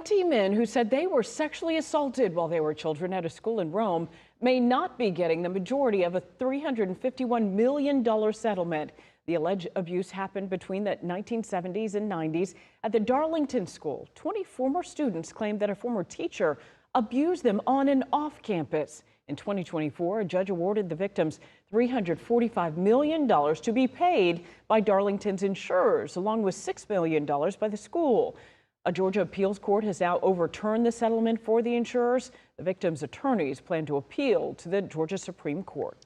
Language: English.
20 men who said they were sexually assaulted while they were children at a school in Rome may not be getting the majority of a $351 million settlement. The alleged abuse happened between the 1970s and 90s at the Darlington School. 20 former students claimed that a former teacher abused them on and off campus. In 2024, a judge awarded the victims $345 million to be paid by Darlington's insurers, along with $6 million by the school. A Georgia appeals court has now overturned the settlement for the insurers. The victims' attorneys plan to appeal to the Georgia Supreme Court.